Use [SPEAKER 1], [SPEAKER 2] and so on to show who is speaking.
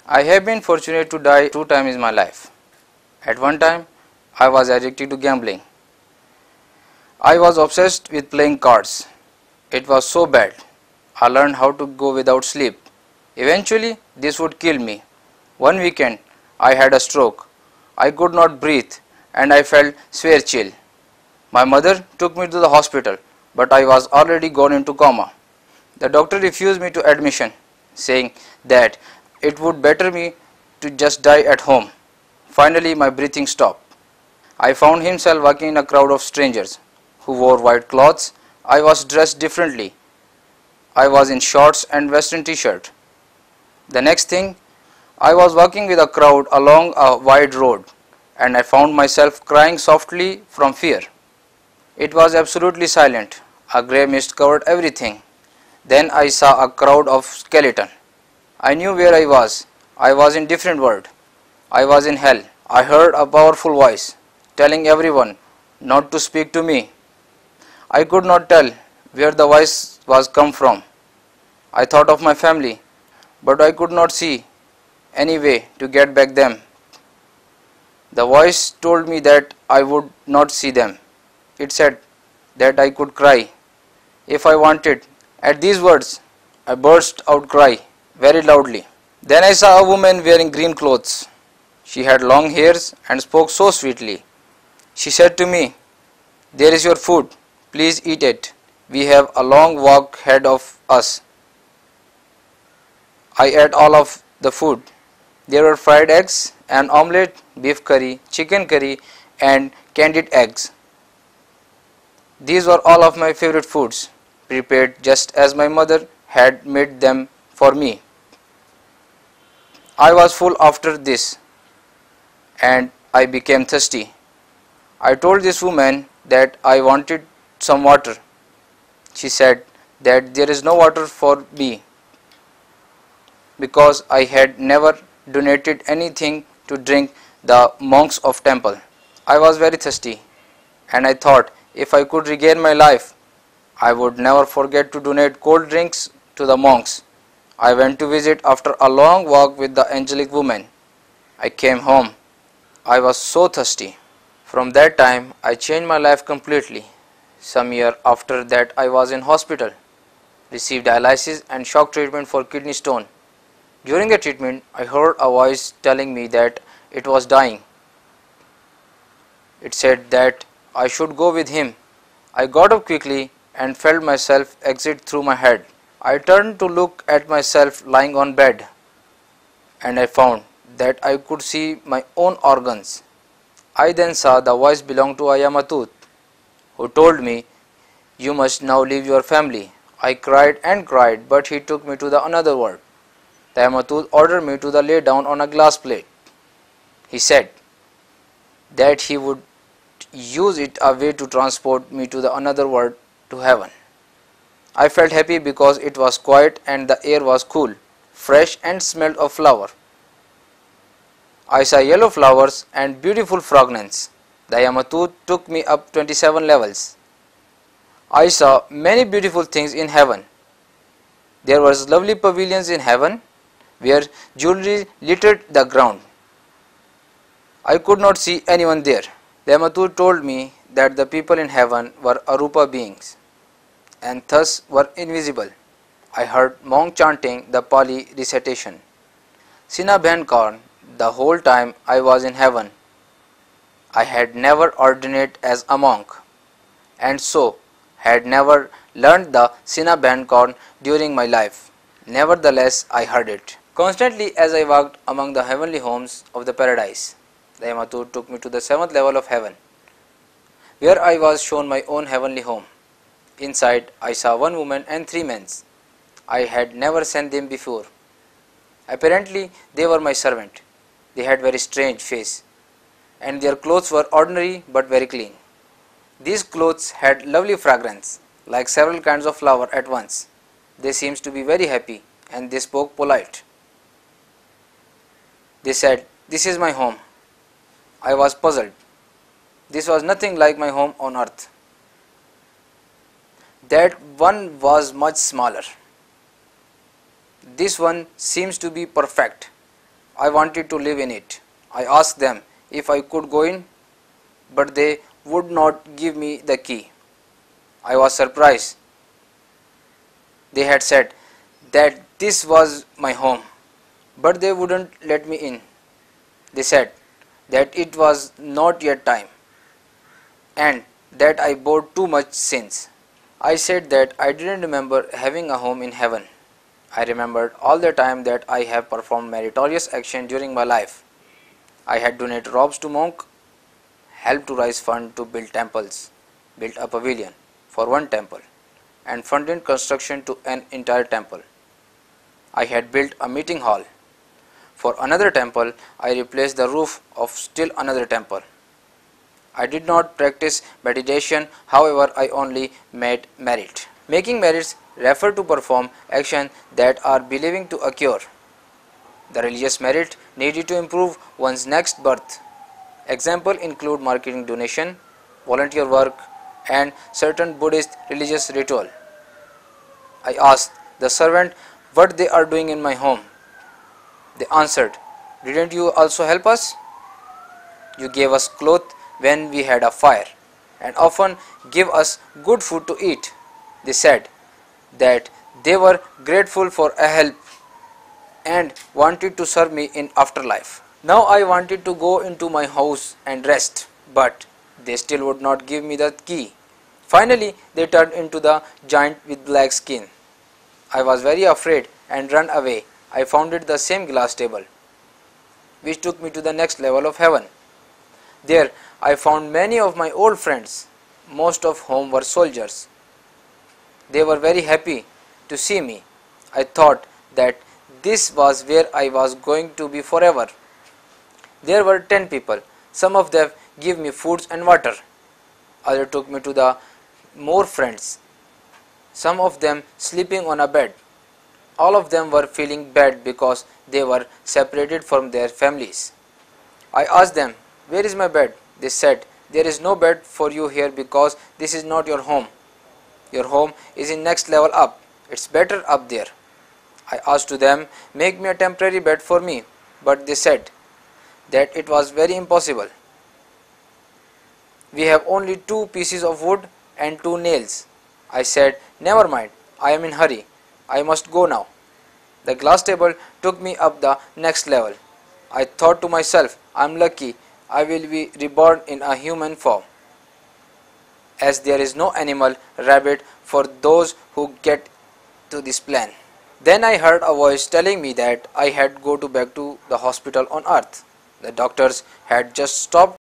[SPEAKER 1] I have been fortunate to die 2 times in my life. At one time, I was addicted to gambling. I was obsessed with playing cards. It was so bad. I learned how to go without sleep. Eventually, this would kill me. One weekend, I had a stroke. I could not breathe and I felt severe chill. My mother took me to the hospital, but I was already gone into coma. The doctor refused me to admission, saying that it would better me to just die at home. Finally, my breathing stopped. I found himself walking in a crowd of strangers who wore white clothes. I was dressed differently. I was in shorts and western t-shirt. The next thing, I was walking with a crowd along a wide road and I found myself crying softly from fear. It was absolutely silent. A grey mist covered everything. Then I saw a crowd of skeletons. I knew where I was. I was in a different world. I was in hell. I heard a powerful voice telling everyone not to speak to me. I could not tell where the voice was come from. I thought of my family, but I could not see any way to get back them. The voice told me that I would not see them. It said that I could cry if I wanted. At these words, I burst out crying very loudly. Then I saw a woman wearing green clothes. She had long hairs and spoke so sweetly. She said to me, "There is your food. Please eat it. We have a long walk ahead of us." I ate all of the food. There were fried eggs, an omelette, beef curry, chicken curry, and candied eggs. These were all of my favorite foods, prepared just as my mother had made them for me. I was full after this, and I became thirsty. I told this woman that I wanted some water. She said that there is no water for me because I had never donated anything to drink the monks of temple. I was very thirsty and I thought if I could regain my life, I would never forget to donate cold drinks to the monks. I went to visit after a long walk with the angelic woman. I came home. I was so thirsty. From that time, I changed my life completely. Some year after that, I was in hospital, received dialysis and shock treatment for kidney stone. During the treatment, I heard a voice telling me that it was dying. It said that I should go with him. I got up quickly and felt myself exit through my head. I turned to look at myself lying on bed, and I found that I could see my own organs. I then saw the voice belonged to Ayamatut, who told me, "You must now leave your family." I cried and cried, but he took me to the another world. The Ayamatut ordered me to lay down on a glass plate. He said that he would use it a way to transport me to the another world, to heaven. I felt happy because it was quiet and the air was cool, fresh and smelled of flower. I saw yellow flowers and beautiful fragrance. The Yamatut took me up 27 levels. I saw many beautiful things in heaven. There were lovely pavilions in heaven where jewelry littered the ground. I could not see anyone there. The Yamatut told me that the people in heaven were Arupa beings and thus were invisible. I heard monk chanting the Pali recitation. Sina Bhankarn, the whole time I was in heaven, I had never ordained as a monk and so had never learned the Sina Bhankarn during my life. Nevertheless, I heard it constantly as I walked among the heavenly homes of the paradise. The Yamatut took me to the 7th level of heaven, where I was shown my own heavenly home. Inside, I saw one woman and 3 men. I had never seen them before. Apparently, they were my servant. They had very strange face, and their clothes were ordinary but very clean. These clothes had lovely fragrance, like several kinds of flower at once. They seemed to be very happy, and they spoke polite. They said, "This is my home." I was puzzled. This was nothing like my home on earth. That one was much smaller. This one seems to be perfect. I wanted to live in it. I asked them if I could go in, but they would not give me the key. I was surprised. They had said that this was my home, but they wouldn't let me in. They said that it was not yet time and that I bore too much sins. I said that I didn't remember having a home in heaven. I remembered all the time that I have performed meritorious action during my life. I had donated robes to monks, helped to raise funds to build temples, built a pavilion for one temple, and funded construction to an entire temple. I had built a meeting hall. For another temple, I replaced the roof of still another temple. I did not practice meditation, however, I only made merit. Making merits refer to perform actions that are believing to occur. The religious merit needed to improve one's next birth. Examples include marketing donation, volunteer work, and certain Buddhist religious ritual. I asked the servant what they are doing in my home. They answered, "Didn't you also help us? You gave us clothes when we had a fire, and often give us good food to eat." They said that they were grateful for a help and wanted to serve me in afterlife. Now I wanted to go into my house and rest, but they still would not give me the key. Finally, they turned into the giant with black skin. I was very afraid and ran away. I founded the same glass table, which took me to the next level of heaven. There I found many of my old friends, most of whom were soldiers. They were very happy to see me. I thought that this was where I was going to be forever. There were 10 people. Some of them gave me foods and water. Others took me to the more friends. Some of them sleeping on a bed. All of them were feeling bad because they were separated from their families. I asked them, "Where is my bed?" They said, "There is no bed for you here because this is not your home. Your home is in next level up. It's better up there." I asked to them, "Make me a temporary bed for me," but they said that it was very impossible. "We have only 2 pieces of wood and 2 nails." I said, "Never mind, I am in a hurry. I must go now." The glass table took me up the next level. I thought to myself, "I am lucky. I will be reborn in a human form, as there is no animal rabbit for those who get to this plane." Then I heard a voice telling me that I had go back to the hospital on earth. The doctors had just stopped